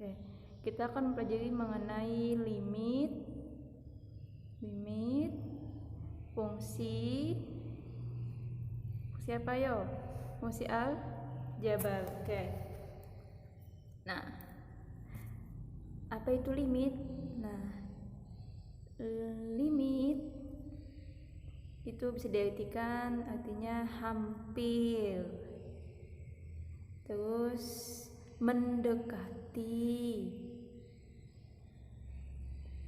Oke, kita akan mempelajari mengenai limit fungsi apa yo? Fungsi aljabar. Oke. Nah, apa itu limit? Nah, limit itu bisa diartikan artinya hampir, terus mendekati.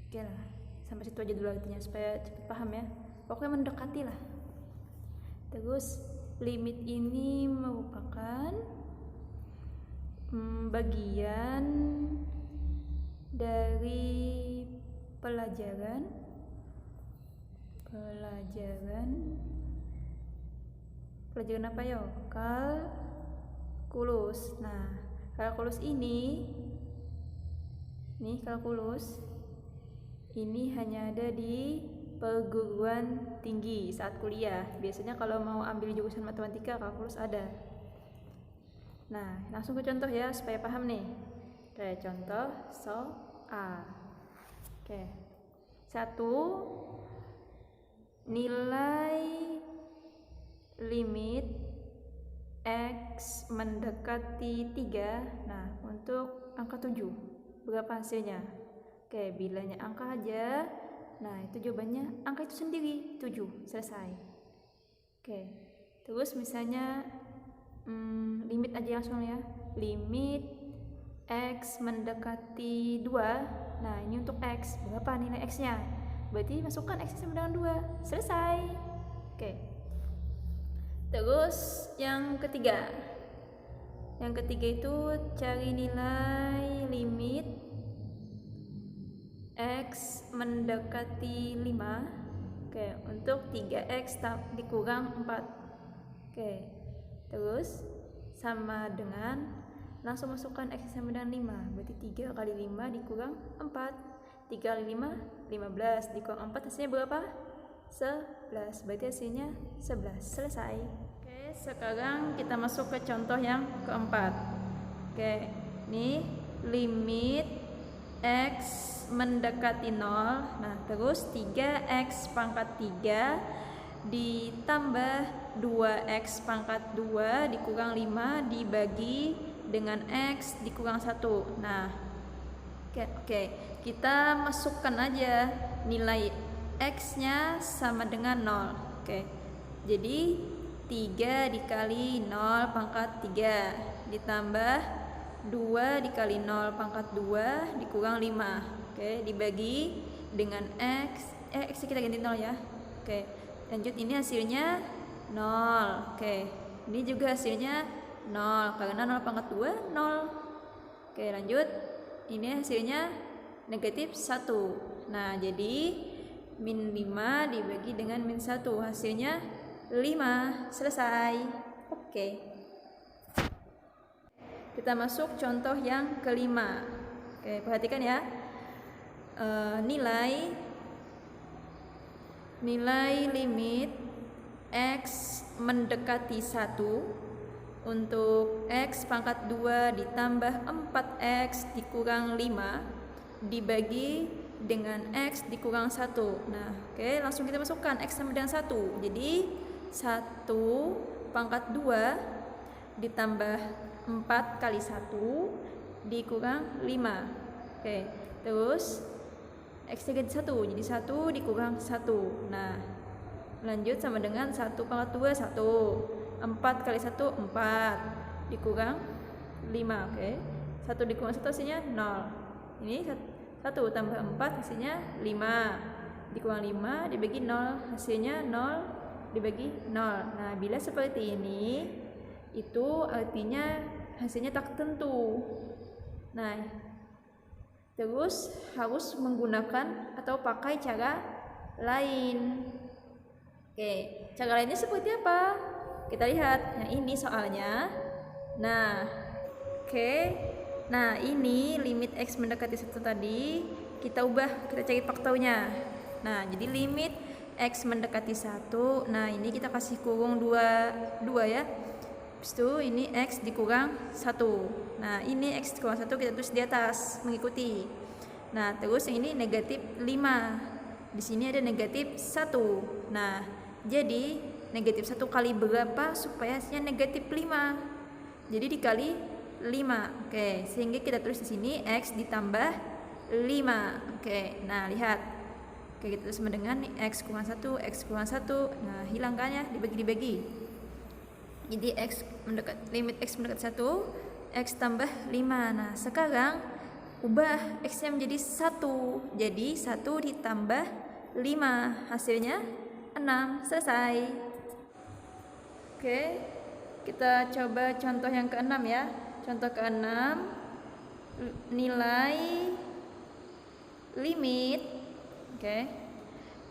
Oke lah, sampai situ aja dulu artinya supaya cepat paham ya. Pokoknya mendekati lah. Terus limit ini merupakan bagian dari pelajaran apa ya? Kalkulus. Nah, kalkulus ini hanya ada di perguruan tinggi saat kuliah. Biasanya kalau mau ambil jurusan matematika, kalkulus ada. Nah, langsung ke contoh ya supaya paham nih. Oke, contoh soal. Oke. 1. Nilai limit X mendekati 3. Nah, untuk angka 7 berapa hasilnya? Oke, bilanya angka aja. Nah, itu jawabannya angka itu sendiri, 7. Selesai. Oke. Terus misalnya limit aja langsung ya. Limit X mendekati 2. Nah, ini untuk X. Berapa nilai X-nya? Berarti masukkan X sama dengan 2. Selesai. Oke. Terus yang ketiga. Yang ketiga itu cari nilai limit X mendekati 5. Oke, untuk 3X dikurang 4. Oke. Terus sama dengan langsung masukkan X sama dengan 5. Berarti 3 kali 5 dikurang 4. 3 kali 5, 15. Dikurang 4 hasilnya berapa? 11. Berarti hasilnya 11. Selesai. Oke, sekarang kita masuk ke contoh yang keempat. Oke, ini limit X mendekati 0. Nah, terus 3X pangkat 3 ditambah 2X pangkat 2 dikurang 5 dibagi dengan X dikurang 1. Nah, oke, kita masukkan aja nilai X-nya sama dengan 0. Oke, jadi 3 dikali 0 pangkat 3 ditambah 2 dikali 0 pangkat 2 dikurang 5. Oke, dibagi dengan X. X kita ganti 0 ya. Oke, lanjut ini hasilnya 0. Oke, ini juga hasilnya 0 karena 0 pangkat 2 0. Oke, lanjut. Ini hasilnya negatif 1. Nah, jadi min 5 dibagi dengan min 1 hasilnya 5. Selesai. Oke. Kita masuk contoh yang kelima. Oke, perhatikan ya. Nilai limit X mendekati 1 untuk X pangkat 2 ditambah 4X dikurang 5 dibagi dengan X dikurang 1. Nah, oke, langsung kita masukkan X sama dengan 1. Jadi 1 pangkat 2 ditambah 4 kali 1 dikurang 5. Oke, terus X-nya ganti 1, jadi 1 dikurang 1. Nah, lanjut sama dengan 1 pangkat 2, 1. 4 kali 1, 4. Dikurang 5, oke. 1 dikurang 1 hasilnya 0. Ini 1 tambah 4 hasilnya 5. Dikurang 5 dibagi 0, hasilnya 0 dibagi 0. Nah, bila seperti ini, itu artinya hasilnya tak tentu. Nah, terus harus menggunakan atau pakai cara lain. Oke, cara lainnya seperti apa? Kita lihat. Nah, ini soalnya. Nah, oke. Nah, ini limit X mendekati 1 tadi kita ubah, kita cari faktornya. Nah, jadi limit X mendekati 1. Nah, ini kita kasih kurung 2 ya. Habis itu ini X dikurang 1. Nah ini X dikurang 1 kita tulis di atas mengikuti. Nah terus yang ini negatif 5. Di sini ada negatif 1. Nah jadi negatif 1 kali berapa supaya hasilnya negatif 5? Jadi dikali 5. Oke, sehingga kita tulis di sini X ditambah 5. Oke, nah lihat. Oke, kita tulis sama dengan X kurang 1, X kurang 1. Nah hilang kan ya, dibagi-dibagi. Jadi limit X mendekat 1, X tambah 5. Nah sekarang ubah X nya menjadi 1. Jadi 1 ditambah 5 hasilnya 6. Selesai. Oke, kita coba contoh yang ke-6 ya. Contoh ke-6, nilai limit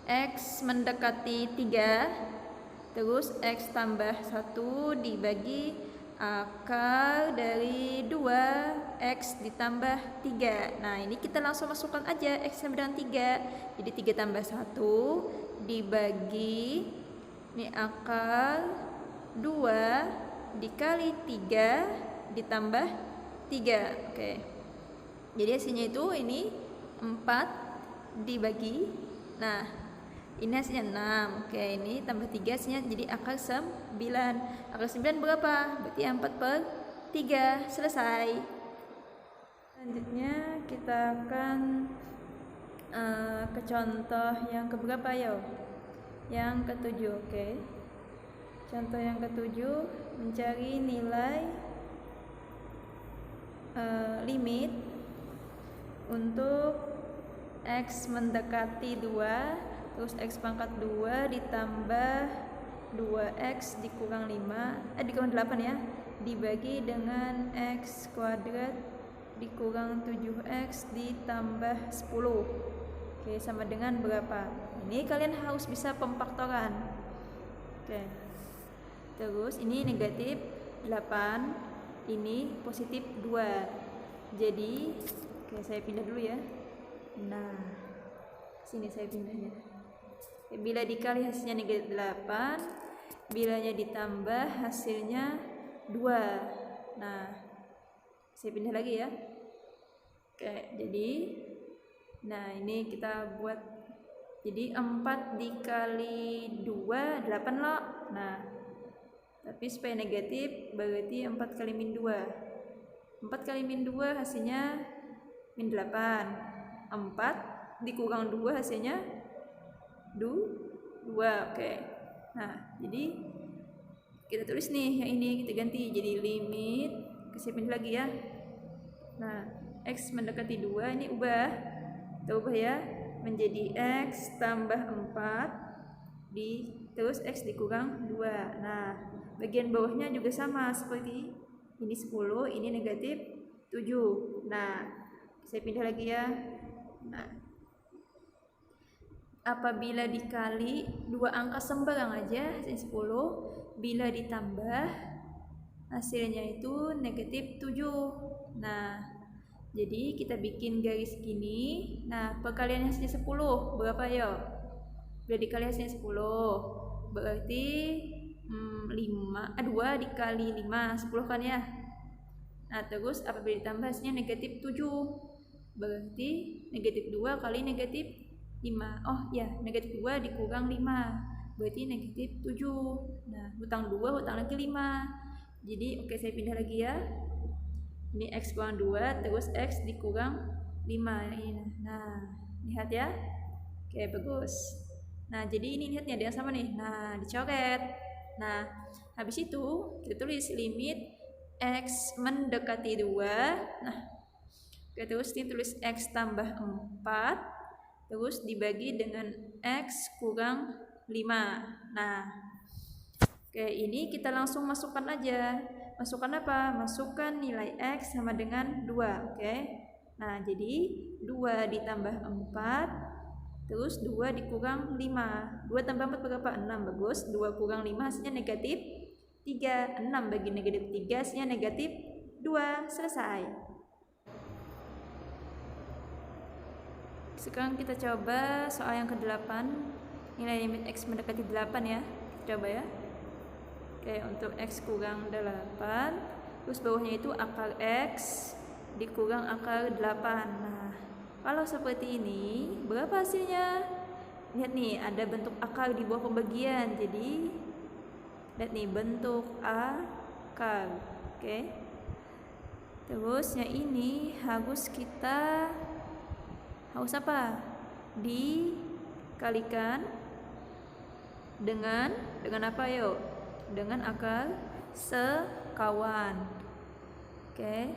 X mendekati 3, terus X tambah 1 dibagi akar dari 2 X ditambah 3. Nah ini kita langsung masukkan aja X sama dengan 3. Jadi 3 tambah 1 dibagi ini akar 2 dikali 3 ditambah 3. Oke, jadi hasilnya itu ini 4 dibagi, nah ini hasilnya 6. Oke, ini tambah 3 hasilnya jadi akar 9. Akar 9 berapa? Berarti 4/3. Selesai. Selanjutnya kita akan ke contoh yang keberapa ya? Yang ke-7. Oke. Contoh yang ke-7, mencari nilai limit untuk X mendekati 2, terus X pangkat 2 ditambah 2X dikurang 8 ya, dibagi dengan X kuadrat dikurang 7X ditambah 10. Oke, sama dengan berapa? Ini kalian harus bisa pemfaktoran. Oke, terus ini negatif 8, ini positif 2. Jadi oke, saya pindah dulu ya. Nah, sini saya pindahnya. Bila dikali hasilnya negatif 8, bilanya ditambah hasilnya 2. Nah, saya pindah lagi ya. Oke, jadi nah ini kita buat jadi 4 dikali 2 8 loh. Nah, tapi supaya negatif berarti 4 kali min 2. 4 kali min 2 hasilnya min 8. 4 dikurang 2 hasilnya 2. Oke. Nah, jadi kita tulis nih yang ini kita ganti jadi limit, saya pindah lagi ya. Nah, X mendekati 2 ini kita ubah ya menjadi X tambah 4 terus X dikurang 2. Nah, bagian bawahnya juga sama seperti ini 10, ini negatif 7. Nah, saya pindah lagi ya. Nah, apabila dikali 2 angka sembarang aja hasilnya 10, bila ditambah hasilnya itu negatif 7. Nah, jadi kita bikin garis gini. Nah, perkalian hasilnya 10 berapa ya? Bila dikali hasilnya 10 berarti 2 dikali 5 10 kan ya. Nah, terus apabila ditambah hasilnya negatif 7 berarti negatif 2 kali negatif 5. Oh ya, negatif 2 dikurang 5 berarti negatif 7. Nah, hutang 2, hutang lagi 5. Jadi oke, saya pindah lagi ya. Ini X kurang 2 terus X dikurang 5 ini. Nah, lihat ya. Oke, bagus. Nah, jadi ini lihatnya dia sama nih. Nah, dicoret. Nah, habis itu kita tulis limit X mendekati 2. Nah, oke, terus ini tulis X tambah 4 terus dibagi dengan X kurang 5. Nah, oke, ini kita langsung masukkan aja. Masukkan apa? Masukkan nilai X sama dengan 2. Oke. Nah, jadi 2 ditambah 4 terus 2 dikurang 5. 2 tambah 4 berapa? 6. Bagus. 2 kurang 5 hasilnya negatif 3. 6 bagi negatif 3 hasilnya negatif 2. Selesai. Sekarang kita coba soal yang ke-8. Nilai limit X mendekati 8 ya. Coba ya. Oke, untuk X kurang 8, terus bawahnya itu akar X dikurang akar 8. Nah, kalau seperti ini, berapa hasilnya? Lihat nih, ada bentuk akar di bawah pembagian. Jadi, lihat nih, bentuk akar. Oke. Terus yang ini harus apa? Dikalikan dengan apa yuk? Dengan akar sekawan. Oke.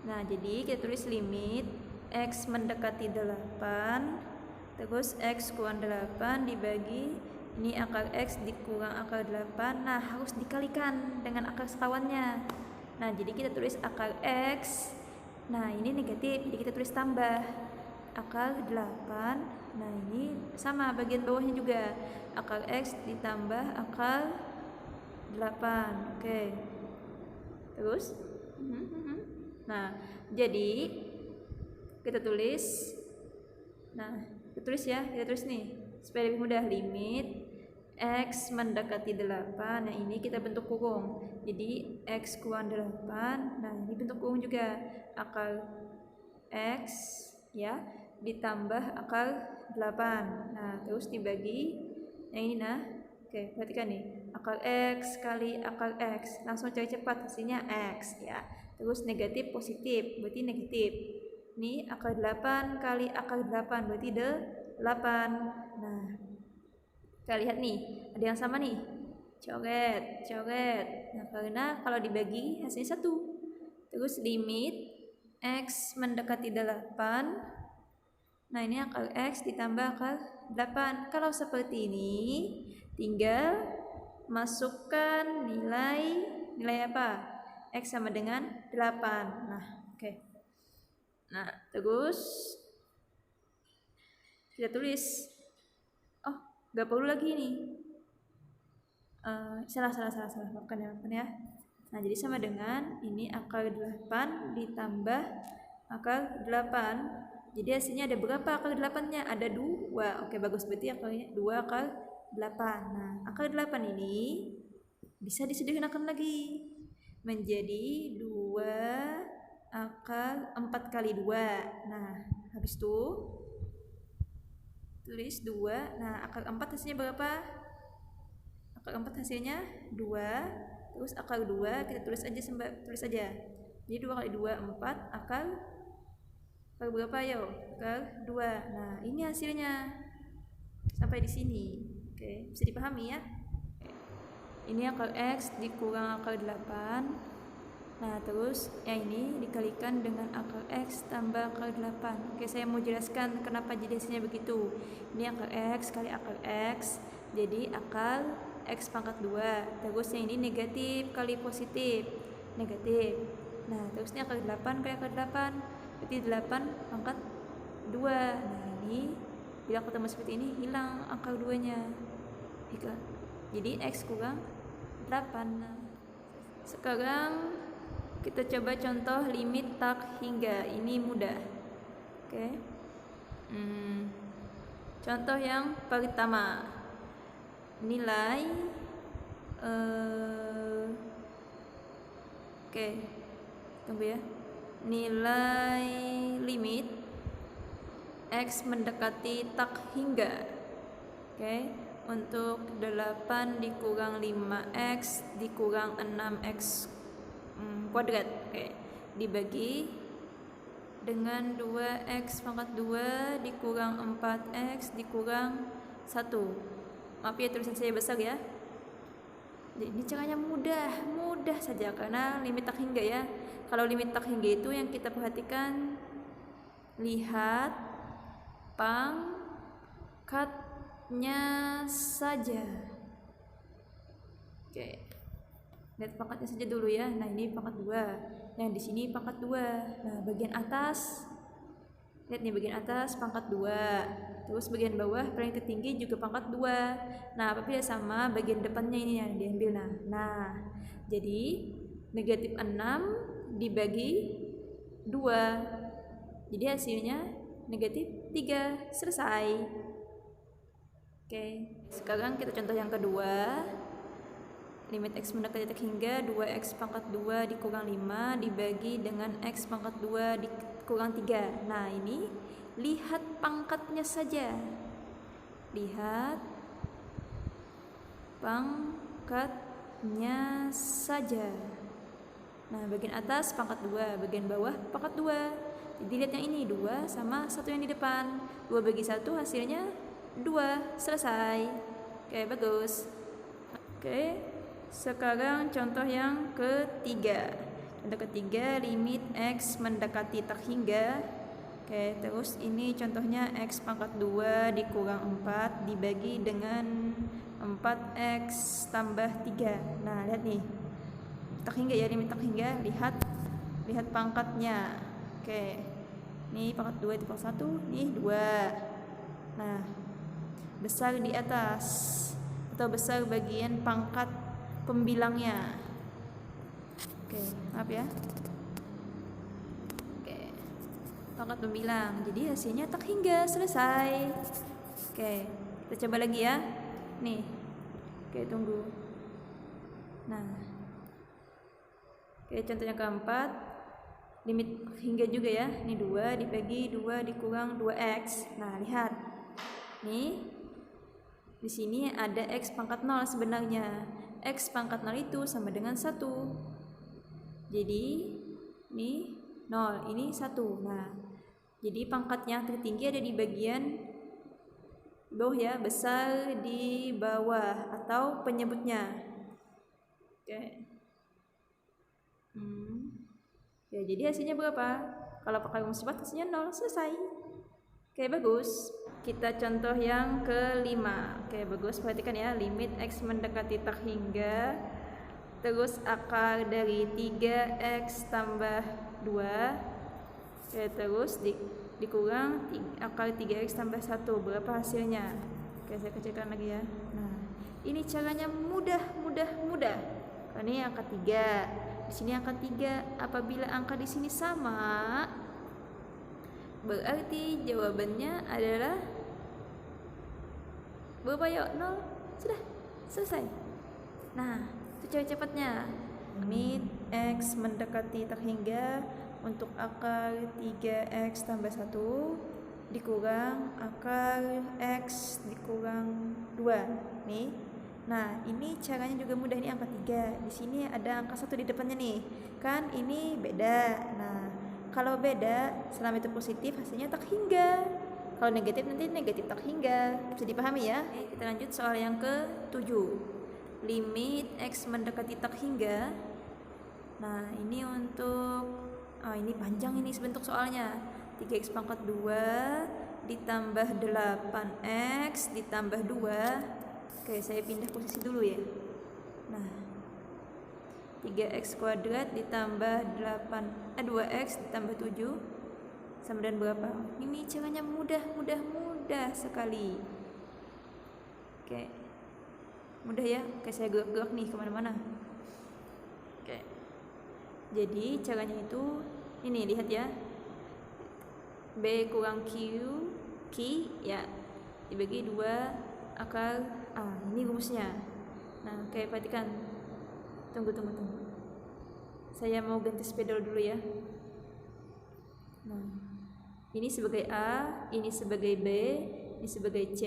Nah, jadi kita tulis limit X mendekati 8, terus X kurang 8 dibagi ini akar X dikurang akar 8. Nah, harus dikalikan dengan akar sekawannya. Nah, jadi kita tulis akar X. Nah, ini negatif, jadi kita tulis tambah akar 8. Nah, ini sama bagian bawahnya juga, akar X ditambah akar 8. Oke. Terus nah, jadi kita tulis. Nah, kita tulis nih supaya lebih mudah. Limit X mendekati 8. Nah, ini kita bentuk kurung. Jadi X kurang 8. Nah, ini bentuk kurung juga. Akar X ya ditambah akar 8. Nah, terus dibagi yang ini. Nah, oke, perhatikan nih, akar X kali akar X, langsung cari cepat, hasilnya X ya. Terus negatif positif, berarti negatif. Ini akar 8 kali akar 8, berarti 8. Nah, kita lihat nih, ada yang sama nih, coret. Nah, karena kalau dibagi hasilnya 1. Terus limit X mendekati 8. Nah, ini akar X ditambah akar 8. Kalau seperti ini, tinggal masukkan nilai apa? X sama dengan 8. Nah, oke. Nah, terus kita tulis. Oh, gak perlu lagi nih. Salah. Maafkan ya. Nah, jadi sama dengan ini akar 8 ditambah akar 8. Jadi hasilnya ada berapa akar 8-nya? Ada 2. Oke, bagus, berarti akarnya 2 akar 8. Nah, akar 8 ini bisa disederhanakan lagi menjadi 2 akar 4 kali 2. Nah, habis itu tulis 2. Nah, akar 4 hasilnya berapa? Akar 4 hasilnya 2. Terus akar 2 kita tulis aja. Jadi 2 kali 2 4 akar berapa ya? Akar 2. Nah, ini hasilnya. Sampai di sini. Oke, bisa dipahami ya? Ini akar X dikurang akar 8. Nah, terus yang ini dikalikan dengan akar X tambah akar 8. Oke, saya mau jelaskan kenapa jadi hasilnya begitu. Ini akar X kali akar X, jadi akar X pangkat 2. Terus yang ini negatif kali positif, negatif. Nah, terus ini akar 8 kali akar 8, berarti 8 pangkat 2. Nah, ini bila ketemu seperti ini, hilang akar 2-nya. Jadi X kurang 8. Nah, sekarang kita coba contoh limit tak hingga. Ini mudah. Oke. Contoh yang pertama. Nilai oke. Tunggu ya. Nilai limit X mendekati tak hingga. Oke, untuk 8 dikurang 5X dikurang 6X kuadrat. Oke, dibagi dengan 2X pangkat 2 dikurang 4X dikurang 1. Maaf ya, tulisan saya besar ya. Jadi ini caranya mudah saja karena limit tak hingga ya. Kalau limit tak hingga itu yang kita perhatikan, lihat pangkatnya saja. Oke. Lihat pangkatnya saja dulu ya. Nah, ini pangkat 2. Yang di sini pangkat 2. Nah, bagian atas, lihat nih, bagian atas pangkat 2. Terus bagian bawah paling tertinggi juga pangkat 2. Nah, apabila sama, bagian depannya ini yang diambil. Nah, jadi negatif 6 dibagi 2. Jadi hasilnya negatif 3. Selesai. Oke, sekarang kita contoh yang kedua. Limit X mendekati tak hingga 2X pangkat 2 dikurang 5 dibagi dengan X pangkat 2 dikurang 3. Nah, ini lihat pangkatnya saja. Lihat pangkatnya saja. Nah, bagian atas pangkat 2, bagian bawah pangkat 2. Jadi lihat yang ini 2 sama 1 yang di depan. 2 bagi 1 hasilnya 2. Selesai. Oke, bagus. Oke, sekarang contoh yang ketiga. Contoh ketiga, limit X mendekati tak hingga. Oke, terus ini contohnya X pangkat 2 dikurang 4 dibagi dengan 4X tambah 3. Nah, lihat nih. Tak hingga ya, limit tak hingga. Lihat pangkatnya. Oke, ini pangkat 2 itu pangkat 1, nih 2. Nah, besar di atas atau besar bagian pangkat pembilangnya. Oke, maaf ya. Oke, pangkat pembilang. Jadi hasilnya tak hingga. Selesai. Oke, kita coba lagi ya. Nih. Oke, tunggu. Nah, oke, contoh yang keempat, limit hingga juga ya. Ini 2 dibagi 2 dikurang 2X. Nah, lihat. Nih, di sini ada X pangkat 0 sebenarnya. X pangkat 0 itu sama dengan 1. Jadi, ini 0, ini 1. Nah, jadi pangkat yang tertinggi ada di bagian bawah ya, besar di bawah atau penyebutnya. Oke. Ya, jadi hasilnya berapa? Kalau pakai rumus cepat hasilnya 0. Selesai. Oke, bagus. Kita contoh yang kelima. Oke, bagus. Perhatikan ya, limit X mendekati tak hingga. Terus akar dari 3X tambah 2. Oke, terus dikurang akar 3X tambah 1. Berapa hasilnya? Oke, saya kecilkan lagi ya. Nah, ini caranya mudah. Ini angka 3. Di sini angka 3. Apabila angka di sini sama, berarti jawabannya adalah berapa yuk? 0. Sudah selesai. Nah, itu cara cepatnya. Limit X mendekati tak hingga untuk akar 3X tambah 1 dikurang akar X dikurang 2. Nih. Nah, ini caranya juga mudah. Ini angka 3. Di sini ada angka 1 di depannya nih. Kan ini beda. Nah, kalau beda, selama itu positif hasilnya tak hingga. Kalau negatif nanti negatif tak hingga. Bisa dipahami ya? Oke, kita lanjut soal yang ke-7. Limit X mendekati tak hingga. Nah, ini untuk ini panjang ini sebentuk soalnya. 3X pangkat 2 ditambah 8X ditambah 2. Oke, saya pindah posisi dulu ya. Nah, 3X kuadrat ditambah 2X ditambah 7 sama dengan berapa? Ini caranya mudah sekali. Oke, mudah ya. Oke, saya gerak-gerak nih kemana-mana. Oke, jadi caranya itu ini, lihat ya. B kurang Q ya, dibagi 2 akar ini rumusnya. Nah, oke, perhatikan. Tunggu. Saya mau ganti spidol dulu ya. Nah, ini sebagai A, ini sebagai B, ini sebagai C,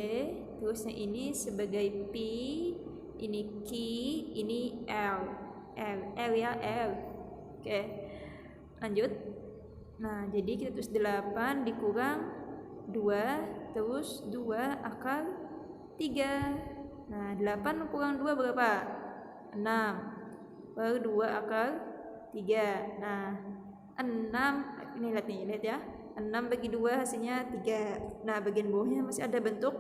terus yang ini sebagai P, ini Q, ini L ya, L. Oke, lanjut. Nah, jadi kita tulis 8 dikurang 2, terus 2 akar 3. Nah, 8 kurang 2 berapa? 6. Per 2 akar 3. Nah, 6, ini lihat ya. 6 bagi 2 hasilnya 3. Nah, bagian bawahnya masih ada bentuk.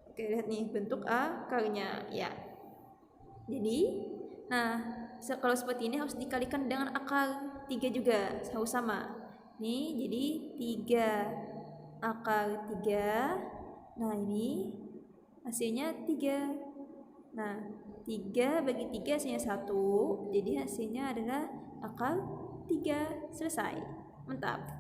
Oke, lihat nih bentuk akarnya ya. Jadi, nah, kalau seperti ini harus dikalikan dengan akar 3 juga, harus sama. Nih, jadi 3 akar 3. Nah, ini hasilnya 3. Nah, 3 bagi 3 hasilnya 1. Jadi hasilnya adalah akar 3. Selesai. Mantap.